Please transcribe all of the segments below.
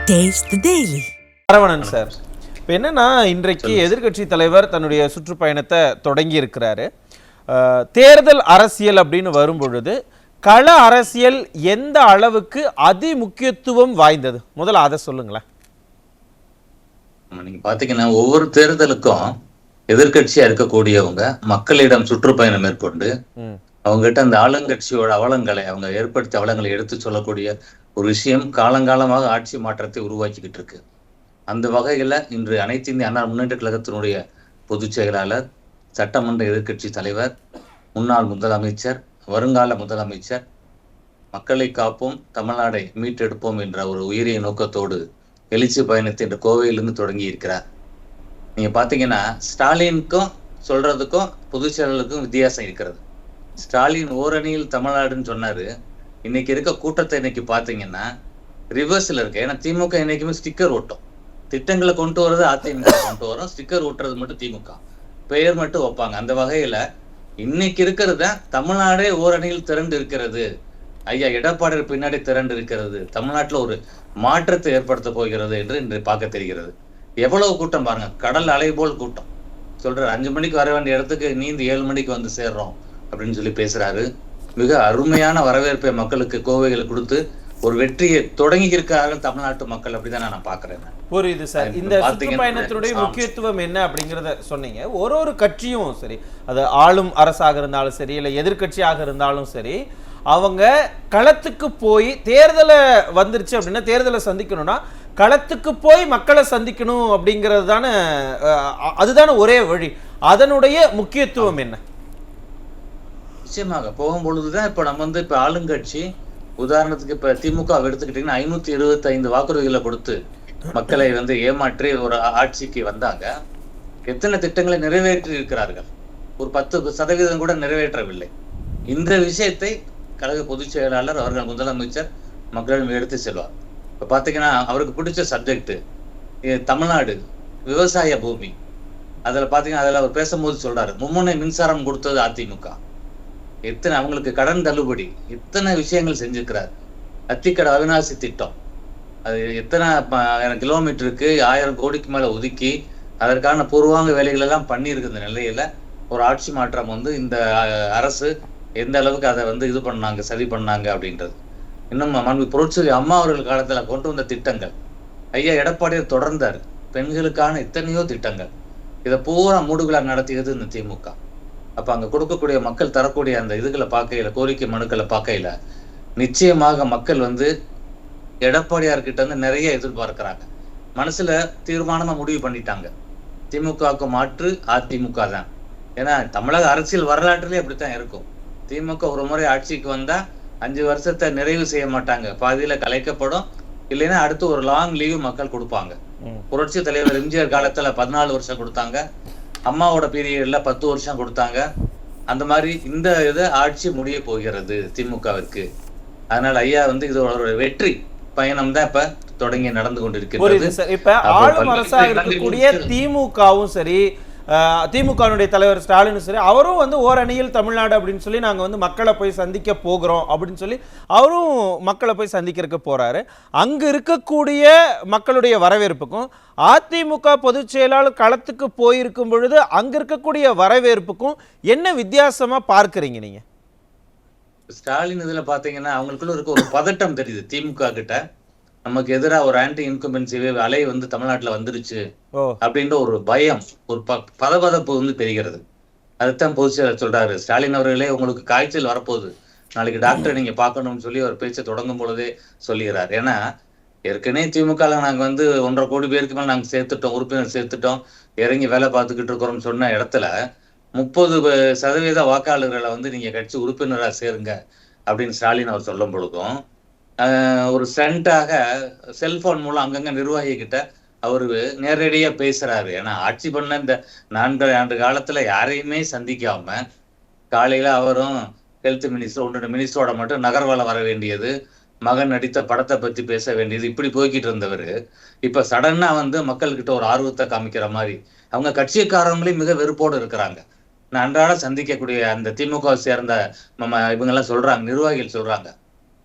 Taste the Daily. Saravanan sir, இப்போ என்னன்னா இன்றைக்கு எதிர்க்கட்சி தலைவர் தன்னுடைய சுற்றுப்பயணத்தை தொடங்கி இருக்கிறாரு. தேர்தல் அரசியல் அப்படின்னு வரும்பொழுது கள அரசியல் எந்த அளவுக்கு அதி முக்கியத்துவம் வாய்ந்தது, முதல்ல அதை சொல்லுங்களேன். நீங்க பாத்தீங்கன்னா ஒவ்வொரு தேர்தலுக்கும் எதிர்கட்சியா இருக்கக்கூடியவங்க மக்களிடம் சுற்றுப்பயணம் மேற்கொண்டு அவங்க கிட்ட அந்த ஆளுங்கட்சியோட அவலங்களை, அவங்க ஏற்படுத்திய அவலங்களை எடுத்து சொல்லக்கூடிய ஒரு விஷயம் காலங்காலமாக ஆட்சி மாற்றத்தை உருவாக்கிக்கிட்டு இருக்கு. அந்த வகையில இன்று அனைத்து இந்திய அண்ணா முன்னேற்ற கழகத்தினுடைய பொதுச் செயலாளர், சட்டமன்ற எதிர்கட்சி தலைவர், முன்னாள் முதலமைச்சர், வருங்கால முதலமைச்சர், மக்களை காப்போம் தமிழ்நாடை மீட்டெடுப்போம் என்ற ஒரு உயரிய நோக்கத்தோடு எழுச்சி பயணத்தை இன்று கோவையிலிருந்து தொடங்கி இருக்கிறார். நீங்க பாத்தீங்கன்னா ஸ்டாலினுக்கும் சொல்றதுக்கும் பொதுச் செயலாளருக்கும் வித்தியாசம் இருக்கிறது. ஸ்டாலின் ஓரணியில் தமிழ்நாடுன்னு சொன்னாரு. இன்னைக்கு இருக்க கூட்டத்தை இன்னைக்கு பாத்தீங்கன்னா ரிவர்ஸ்ல இருக்கு. ஏன்னா திமுக இன்னைக்குமே ஸ்டிக்கர் ஓட்டும், திட்டங்களை கொண்டு வர்றது அதிமுக கொண்டு வரும், ஸ்டிக்கர் ஓட்டுறது மட்டும் திமுக, பெயர் மட்டும் வைப்பாங்க. அந்த வகையில இன்னைக்கு இருக்கிறத தமிழ்நாடே ஓரணியில் திரண்டு இருக்கிறது. ஐயா எடப்பாடியார் பின்னாடி திரண்டு இருக்கிறது. தமிழ்நாட்டுல ஒரு மாற்றத்தை ஏற்படுத்த போகிறது என்று இன்று பார்க்க தெரிகிறது. எவ்வளவு கூட்டம் பாருங்க, கடல் அலை போல் கூட்டம். சொல்றாரு 5 மணிக்கு வர வேண்டிய இடத்துக்கு நீந்து 7 மணிக்கு வந்து சேர்றோம் அப்படின்னு சொல்லி பேசுறாரு. மிக அருமையான வரவேற்பை மக்களுக்கு கோவைகள் கொடுத்து ஒரு வெற்றியை தொடங்கி இருக்கார்கள் தமிழ்நாட்டு மக்கள். அப்படிதான் நான் பாக்குறேன். புரியுது சார். இந்த சுற்றுப்பயணத்தினுடைய முக்கியத்துவம் என்ன அப்படிங்கிறத சொன்னீங்க. ஒரு கட்சியும் சரி, அது ஆளும் அரசாக இருந்தாலும் சரி, இல்லை எதிர்கட்சியாக இருந்தாலும் சரி, அவங்க களத்துக்கு போய் தேர்தலை வந்துருச்சு அப்படின்னா, தேர்தலை சந்திக்கணும்னா களத்துக்கு போய் மக்களை சந்திக்கணும் அப்படிங்கிறது தானே, அதுதானே ஒரே வழி. அதனுடைய முக்கியத்துவம் என்ன? நிச்சயமாக போகும்பொழுதுதான் இப்ப நம்ம இப்ப ஆளுங்கட்சி, உதாரணத்துக்கு இப்ப திமுக எடுத்துக்கிட்டீங்கன்னா 525 வாக்குறுதிகளை கொடுத்து மக்களை ஏமாற்றி ஒரு ஆட்சிக்கு வந்தாங்க. எத்தனை திட்டங்களை நிறைவேற்றி இருக்கிறார்கள்? ஒரு 10% கூட நிறைவேற்றவில்லை. இந்த விஷயத்தை கழக பொதுச் செயலாளர் அவர்கள் முதலமைச்சர் மக்களிடம் எடுத்து செல்வார். இப்ப பாத்தீங்கன்னா அவருக்கு பிடிச்ச சப்ஜெக்ட் தமிழ்நாடு விவசாய பூமி. அதுல பாத்தீங்கன்னா அதுல அவர் பேசும்போது சொல்றாரு, மும்முனை மின்சாரம் கொடுத்தது அதிமுக, எத்தனை அவங்களுக்கு கடன் தள்ளுபடி, எத்தனை விஷயங்கள் செஞ்சிருக்கிறார். அத்திக்கடை அவிநாசி திட்டம், அது எத்தனை கிலோமீட்டருக்கு 1000 கோடிக்கு மேல ஒதுக்கி அதற்கான பூர்வாங்க வேலைகள் எல்லாம் பண்ணி இருக்கிற நிலையில ஒரு ஆட்சி மாற்றம் இந்த அரசு எந்த அளவுக்கு அதை இது பண்ணாங்க, சரி பண்ணாங்க அப்படின்றது. இன்னும் மாண்பு புரட்சி அம்மா அவர்கள் காலத்துல கொண்டு வந்த திட்டங்கள், ஐயா எடப்பாடியார் தொடர்ந்தார். பெண்களுக்கான எத்தனையோ திட்டங்கள், இதை பூரா மூடுகளா நடத்தியது இந்த திமுக. அப்ப அங்க கொடுக்கக்கூடிய மக்கள் தரக்கூடிய அந்த இதுகளை பார்க்கையில, கோரிக்கை மனுக்களை பார்க்கையில நிச்சயமாக மக்கள் எடப்பாடியார்கிட்ட நிறைய எதிர்பார்க்கிறாங்க. மனசுல தீர்மானமா முடிவு பண்ணிட்டாங்க, திமுகவுக்கு மாற்று அதிமுக தான். ஏன்னா தமிழக அரசியல் வரலாற்றிலே அப்படித்தான் இருக்கும். திமுக ஒரு முறை ஆட்சிக்கு வந்தா 5 வருஷத்தை நிறைவு செய்ய மாட்டாங்க, பாதியில கலைக்கப்படும், இல்லைன்னா அடுத்து ஒரு லாங் லீவ் மக்கள் கொடுப்பாங்க. புரட்சி தலைவர் எம்ஜிஆர் காலத்துல 14 வருஷம் கொடுத்தாங்க, அம்மாவோட பீரியட்ல 10 வருஷம் கொடுத்தாங்க. அந்த மாதிரி இந்த ஆட்சி முடிய போகிறது திமுகவிற்கு. அதனால ஐயா இது ஒரு வெற்றி பயணம் தான் இப்ப தொடங்கி நடந்து கொண்டிருக்கிறது. இப்ப ஆளும் அரசாக இருக்கக்கூடிய திமுகவும் சரி, திமுகனுடைய தலைவர் ஸ்டாலினும் சரி, அவரும் ஓரணியில் தமிழ்நாடு அப்படின்னு சொல்லி நாங்கள் மக்களை போய் சந்திக்க போகிறோம் அப்படின்னு சொல்லி அவரும் மக்களை போய் சந்திக்கிறதுக்கு போறாரு. அங்கு இருக்கக்கூடிய மக்களுடைய வரவேற்புக்கும் அதிமுக பொதுச் செயலாளர் களத்துக்கு போயிருக்கும் பொழுது அங்க இருக்கக்கூடிய வரவேற்புக்கும் என்ன வித்தியாசமா பார்க்கறீங்க நீங்க? ஸ்டாலின் இதுல பாத்தீங்கன்னா அவங்களுக்குள்ள இருக்க ஒரு பதட்டம் தெரியுது. திமுக கிட்ட நமக்கு எதிராக ஒரு ஆன்டி இன்கம்பன்சி அலை தமிழ்நாட்டுல வந்துருச்சு அப்படின்ற ஒரு பயம், ஒரு பதபதப்பு தெரிகிறது. அதுதான் பொதுச் செயலர் சொல்றாரு, ஸ்டாலின் அவர்களே உங்களுக்கு காய்ச்சல் வரப்போகுது, நாளைக்கு டாக்டர் நீங்க பார்க்கணும்னு சொல்லி ஒரு பேச்சை தொடங்கும் பொழுதே சொல்லுகிறார். ஏன்னா ஏற்கனவே திமுக நாங்க 1.5 கோடி பேருக்கு மேல நாங்க சேர்த்துட்டோம், உறுப்பினர் சேர்த்துட்டோம், இறங்கி வேலை பார்த்துக்கிட்டு இருக்கிறோம்னு சொன்ன இடத்துல 30% வாக்காளர்களை நீங்க கட்சி உறுப்பினரா சேருங்க அப்படின்னு ஸ்டாலின் அவர் சொல்லும் பொழுதும் ஒரு ஸ்டண்டாக செல்போன் மூலம் அங்கங்க நிர்வாகி கிட்ட அவரு நேரடியா பேசுறாரு. ஏன்னா ஆட்சி பண்ண இந்த 4 ஆண்டு காலத்துல யாரையுமே சந்திக்காம காலையில அவரும் ஹெல்த் மினிஸ்டர் 1-2 மினிஸ்டரோட மட்டும் நகர்வலம் வர வேண்டியது, மகன் நடித்த படத்தை பத்தி பேச வேண்டியது, இப்படி போய்கிட்டு இருந்தவர் இப்ப சடனா மக்கள்கிட்ட ஒரு ஆர்வத்தை காமிக்கிற மாதிரி அவங்க கட்சிக்காரங்களே மிக வெறுப்போடு இருக்கிறாங்க. நான் அன்றாட சந்திக்கக்கூடிய அந்த திமுக சேர்ந்த இவங்க எல்லாம் சொல்றாங்க, நிர்வாகிகள் சொல்றாங்க,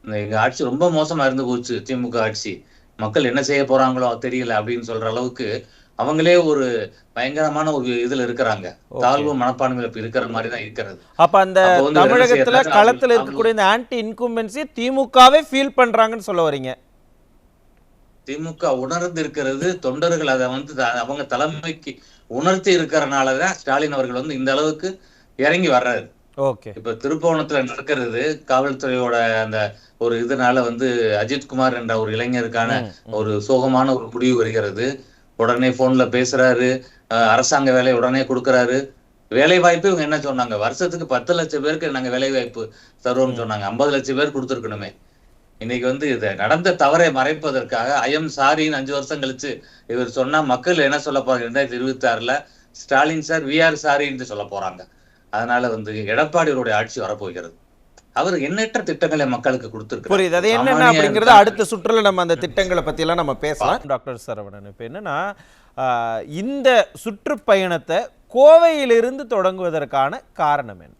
எங்க ஆட்சி ரொம்ப மோசமா இருந்து போச்சு, திமுக ஆட்சி மக்கள் என்ன செய்ய போறாங்களோ தெரியல அப்படின்னு சொல்ற அளவுக்கு அவங்களே ஒரு பயங்கரமான ஒரு இதுல இருக்கிறாங்க. தாழ்வு மனப்பான்மையில இருக்கிற மாதிரி தான் இருக்கிறது. அப்ப அந்த தமிழகத்துல களத்துல இருக்கக்கூடிய இந்த ஆன்டி இன்கும்பன்சி திமுகவே ஃபீல் பண்றாங்கன்னு சொல்ல வரீங்க? திமுக உணர்ந்து இருக்கிறது, தொண்டர்கள் அதை வந்து அவங்க தலைமைக்கு உணர்த்தி இருக்கிறனாலதான் ஸ்டாலின் அவர்கள் வந்து இந்த அளவுக்கு இறங்கி வர்றாரு. இப்ப திருப்போணத்துல நடக்கிறது காவல்துறையோட அந்த ஒரு இதனால வந்து அஜித்குமார் என்ற ஒரு இளைஞருக்கான ஒரு சோகமான ஒரு முடிவு வருகிறது. உடனே போன்ல பேசுறாரு, அரசாங்க வேலையை உடனே கொடுக்கறாரு. வேலை வாய்ப்பு இவங்க என்ன சொன்னாங்க, வருஷத்துக்கு 10 லட்சம் பேருக்கு நாங்க வேலை வாய்ப்பு தருவோம்னு சொன்னாங்க. 50 லட்சம் பேர் கொடுத்துருக்கணுமே. இன்னைக்கு வந்து இதை நடந்த தவறை மறைப்பதற்காக ஐஎம் சாரின்னு 5 வருஷம் கழிச்சு இவர் சொன்னா மக்கள் என்ன சொல்ல போறாங்க, 2026ல ஸ்டாலின் சார் வி ஆர் சாரின்னு சொல்ல போறாங்க. அதனால வந்து எடப்பாடியோட ஆட்சி வரப்போகிறது. அவர் எண்ணற்ற திட்டங்களை மக்களுக்கு கொடுத்திருக்காரு. புரியுது. அது என்னென்ன அப்படிங்கறது அடுத்த சுற்றுல நம்ம அந்த திட்டங்களை பத்தி எல்லாம் நம்ம பேசலாம். டாக்டர் சரவணன், இப்ப என்னன்னா இந்த சுற்றுப்பயணத்தை கோவையிலிருந்து தொடங்குவதற்கான காரணம் என்ன?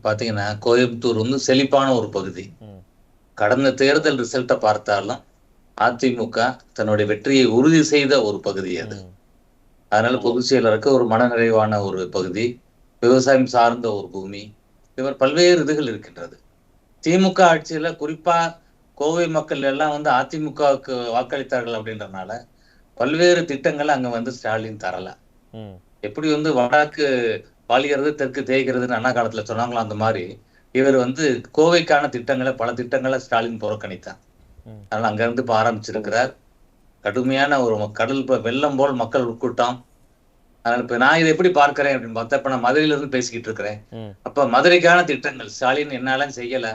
பாத்தீங்கன்னா கோயம்புத்தூர் வந்து செழிப்பான ஒரு பகுதி. கடந்த தேர்தல் ரிசல்ட்டை பார்த்தாலும் அதிமுக தன்னுடைய வெற்றியை உறுதி செய்த ஒரு பகுதி அது. அதனால பொதுச் செயலருக்கு ஒரு மனநிறைவான ஒரு பகுதி, விவசாயம் சார்ந்த ஒரு பூமி. இவர் பல்வேறு இதுகள் இருக்கின்றது. திமுக ஆட்சியில குறிப்பா கோவை மக்கள் எல்லாம் வந்து அதிமுகவுக்கு வாக்களித்தார்கள் அப்படின்றதுனால பல்வேறு திட்டங்களை அங்க வந்து ஸ்டாலின் தரல. எப்படி வந்து வடக்கு பாலிகிறது தெற்கு தேய்கிறதுன்னு அண்ணா காலத்துல சொன்னாங்களோ அந்த மாதிரி இவர் வந்து கோவைக்கான திட்டங்களை பல திட்டங்களை ஸ்டாலின் புறக்கணித்தார். அதனால அங்க இருந்து இப்ப ஆரம்பிச்சிருக்கிறார். கடுமையான ஒரு கடல் வெள்ளம் போல் மக்கள் உட்கூட்டம். அதனால இப்ப நான் இதை எப்படி பார்க்கிறேன் அப்படின்னு பார்த்தா, இப்ப நான் மதுரையில இருந்து பேசிக்கிட்டு இருக்கிறேன். அப்ப மதுரைக்கான திட்டங்கள் ஸ்டாலின் என்னாலும் செய்யல.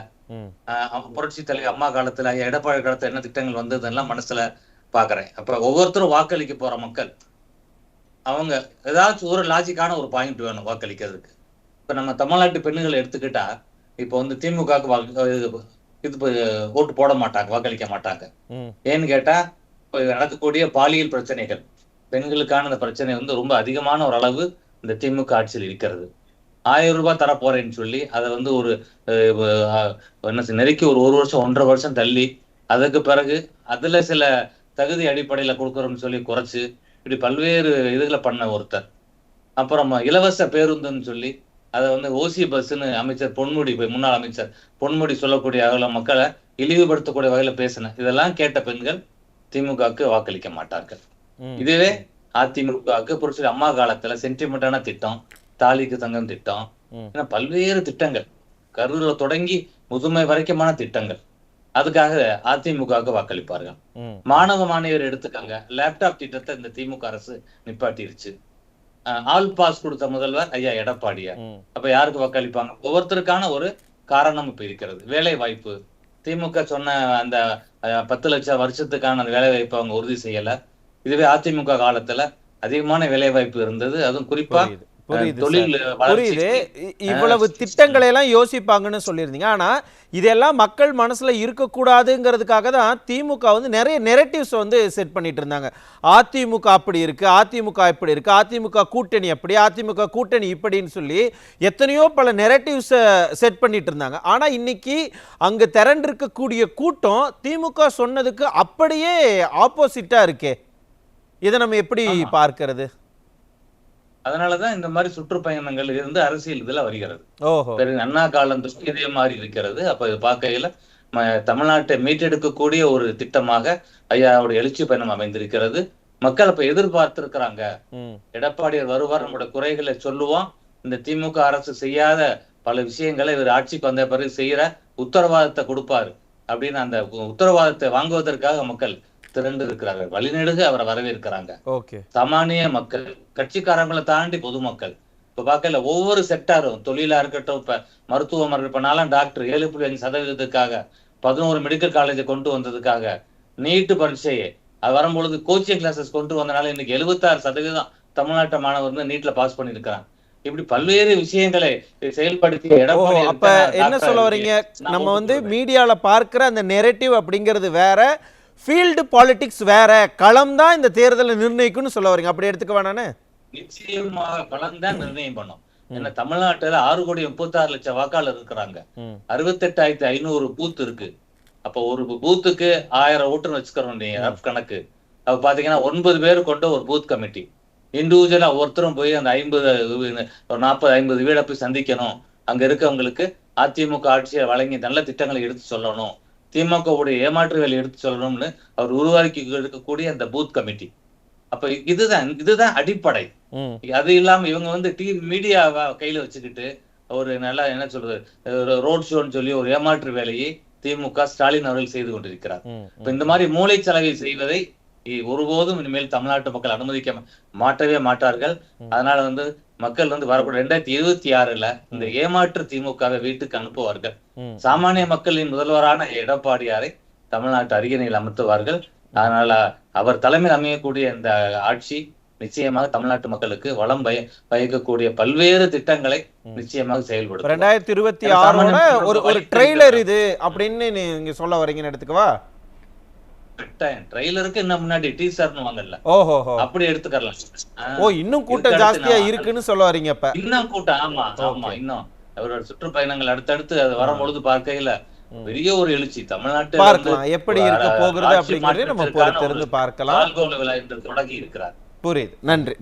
புரட்சி தலைவர் அம்மா காலத்துல எடப்பாடி காலத்துல என்ன திட்டங்கள் வந்ததெல்லாம் மனசுல பாக்குறேன். அப்ப ஒவ்வொருத்தரும் வாக்களிக்க போற மக்கள் அவங்க ஏதாச்சும் ஒரு லாஜிக்கான ஒரு பாயிண்ட் வேணும் வாக்களிக்கிறதுக்கு. இப்ப நம்ம தமிழ்நாட்டு பெண்களை எடுத்துக்கிட்டா இப்ப வந்து திமுகவுக்கு இது ஓட்டு போட மாட்டாங்க, வாக்களிக்க மாட்டாங்க. ஏன்னு கேட்டா நடக்கக்கூடிய பாலியல் பிரச்சனைகள், பெண்களுக்கான அந்த பிரச்சனை வந்து ரொம்ப அதிகமான ஒரு அளவு இந்த திமுக ஆட்சியில் இருக்கிறது. 1000 ரூபாய் தர போறேன்னு சொல்லி அதை வந்து ஒரு என்ன நெருக்கி ஒரு வருஷம் 1.5 வருஷம் தள்ளி அதுக்கு பிறகு அதுல சில தகுதி அடிப்படையில கொடுக்குறோம்னு சொல்லி குறைச்சு இப்படி பல்வேறு இதுகளை பண்ண ஒருத்தர். அப்புறம் இலவச பேருந்துன்னு சொல்லி அதை வந்து ஓசி பஸ்ன்னு அமைச்சர் பொன்முடி, முன்னாள் அமைச்சர் பொன்முடி சொல்லக்கூடிய வகையில மக்களை இழிவுபடுத்தக்கூடிய வகையில பேசின இதெல்லாம் கேட்ட பெண்கள் திமுகவுக்கு வாக்களிக்க மாட்டார்கள். இதுவே அதிமுகவுக்கு புரட்சி அம்மா காலத்துல சென்டிமெண்டான திட்டம், தாலிக்கு தங்கம் திட்டம், பல்வேறு திட்டங்கள், கரூர்ல தொடங்கி முதுமை வரைக்குமான திட்டங்கள், அதுக்காக அதிமுகவுக்கு வாக்களிப்பார்கள். மாணவ மாணவியர் எடுத்துக்காங்க, லேப்டாப் திட்டத்தை இந்த திமுக அரசு நிப்பாட்டிருச்சு. ஆல் பாஸ் கொடுத்த முதல்வர் ஐயா எடப்பாடியா. அப்ப யாருக்கு வாக்களிப்பாங்க? ஒவ்வொருத்தருக்கான ஒரு காரணம் இப்ப இருக்கிறது. வேலை வாய்ப்பு, திமுக சொன்ன அந்த 10 லட்சம் வருஷத்துக்கான அந்த வேலை வாய்ப்பு அவங்க உறுதி செய்யல. இதுவே அதிமுக காலத்துல அதிகமான வேலை வாய்ப்பு இருந்தது. அதுவும் குறிப்பா புரியுது. இவ்வளவு திட்டங்களை எல்லாம் யோசிப்பாங்கன்னு சொல்லியிருந்தீங்க. ஆனா இதெல்லாம் மக்கள் மனசுல இருக்கக்கூடாதுங்கிறதுக்காக தான் திமுக வந்து நிறைய நெரட்டிவ்ஸ் வந்து செட் பண்ணிட்டு இருந்தாங்க. அதிமுக அப்படி இருக்கு, அதிமுக இப்படி இருக்கு, அதிமுக கூட்டணி அப்படி, அதிமுக கூட்டணி இப்படின்னு சொல்லி எத்தனையோ பல நெரட்டிவ்ஸ் செட் பண்ணிட்டு இருந்தாங்க. ஆனா இன்னைக்கு அங்க திரண்டிருக்கக்கூடிய கூட்டம் திமுக சொன்னதுக்கு அப்படியே ஆப்போசிட்டா இருக்கே. இதை நம்ம எப்படி பார்க்கிறது? அதனாலதான் இந்த மாதிரி சுற்றுப்பயணங்கள் இருந்து அரசியல் இதுல வருகிறது. அண்ணா காலம் இதே மாதிரி இருக்கிறது. அப்ப இது பார்க்கையில தமிழ்நாட்டை மீட்டெடுக்கக்கூடிய ஒரு திட்டமாக ஐயாவுடைய எழுச்சி பயணம் அமைந்திருக்கிறது. மக்கள் அப்ப எதிர்பார்த்திருக்கிறாங்க, எடப்பாடியார் வருவார், நம்மளோட குறைகளை சொல்லுவோம், இந்த திமுக அரசு செய்யாத பல விஷயங்களை இவர் ஆட்சிக்கு வந்த பிறகு செய்யற உத்தரவாதத்தை கொடுப்பாரு அப்படின்னு அந்த உத்தரவாதத்தை வாங்குவதற்காக மக்கள் திரண்டு இருக்கிறார்கள். வழிநெடுக அவரை வரவேற்கிறாங்க. சாமானிய மக்கள், கட்சிக்காரங்களை தாண்டி பொதுமக்கள். இப்ப பார்க்கல ஒவ்வொரு செக்டாரும், தொழிலா இருக்கட்டும், இப்ப மருத்துவம் இப்ப நாலாம் டாக்டர் 7.5% 11 மெடிக்கல் காலேஜை கொண்டு வந்ததுக்காக, நீட்டு பரீட்சையை அது வரும்பொழுது கோச்சிங் கிளாஸஸ் கொண்டு வந்தனால இன்னைக்கு 76% தமிழ்நாட்டு மாணவர் வந்து நீட்ல பாஸ் பண்ணிருக்கிறாங்க. இப்படி பல்வேறு விஷயங்களை செயல்படுத்தி எடப்பாடி. அப்ப என்ன சொல்ல வரீங்க? நம்ம வந்து மீடியால பார்க்கிற அந்த நெரேட்டிவ் அப்படிங்கிறது வேற, ஃபீல்டு பாலிடிக்ஸ் வேற, களம் தான் இந்த தேர்தலை நிர்ணயிக்கும்னு சொல்ல வரீங்க. அப்படி எடுத்துக்க வேணானே? நிச்சயமாக களம் தான் நிர்ணயம் பண்ணும். ஏன்னா தமிழ்நாட்டுல 6,36,00,000 வாக்காளர் இருக்கிறாங்க. 68,500 பூத் இருக்கு. அப்ப ஒரு பூத்துக்கு 1000 ஓட்டுன்னு வச்சுக்கிறோம் நீங்க ரஃப் கணக்கு. அப்ப பாத்தீங்கன்னா 9 பேர் கொண்ட ஒரு பூத் கமிட்டி. இண்டிவிஜுவலா ஒவ்வொருத்தரும் போய் அந்த 50 ஒரு 40-50 வீட போய் சந்திக்கணும். அங்க இருக்கவங்களுக்கு அதிமுக ஆட்சியை வழங்கி நல்ல திட்டங்களை எடுத்து சொல்லணும், திமுகவுடைய ஏமாற்று வேலை எடுத்து சொல்லணும்னு அவர் உருவாக்கி இருக்கக்கூடிய அந்த பூத் கமிட்டி. அப்ப இதுதான் அடிப்படை. அது இல்லாம இவங்க வந்து மீடியாவை கையில வச்சுக்கிட்டு ஒரு நல்லா என்ன சொல்றது ரோட் ஷோன்னு சொல்லி ஒரு ஏமாற்று வேலையை திமுக ஸ்டாலின் அவர்கள் செய்து கொண்டிருக்கிறார். இப்ப இந்த மாதிரி மூளைச்சலவை செய்வதை ஒருபோதும் இனிமேல் தமிழ்நாட்டு மக்கள் அனுமதிக்க மாட்டவே மாட்டார்கள். அதனால வந்து மக்கள் வந்து வரக்கூடிய 2026ல இந்த ஏமாற்று திமுகவை வீட்டுக்கு அனுப்புவார்கள். சாமானிய மக்களின் முதல்வரான எடப்பாடியாரை தமிழ்நாட்டு அரியணையில் அமர்த்துவார்கள். அதனால அவர் தலைமையில் அமையக்கூடிய இந்த ஆட்சி நிச்சயமாக தமிழ்நாட்டு மக்களுக்கு வளம் பயக்கக்கூடிய பல்வேறு திட்டங்களை நிச்சயமாக செயல்படும். 2026 ஒரு ட்ரெய்லர் இது அப்படின்னு நீங்க சொல்ல வரீங்கன்னு எடுத்துக்கவா? ட்ரெய்லருக்கு என்ன முன்னாடி டீசர்னு வாங்கல. ஓஹோ, அப்படி எடுத்துக்கலாம். இன்னும் கூட்டம் ஜாஸ்தியா இருக்குன்னு சொல்ல வரீங்க. இப்ப இன்னும் கூட்டம், ஆமா இன்னும் அவரோட சுற்றுப்பயணங்கள் அடுத்தடுத்து அது வரும்பொழுது பார்க்கையில பெரிய ஒரு எழுச்சி தமிழ்நாட்டு பார்க்கலாம். எப்படி இருக்க போகிறது அப்படிங்கறதை நம்ம பொறுத்திருந்து பார்க்கலாம். விழா என்று தொடங்கி இருக்கிறார். புரியுது. நன்றி.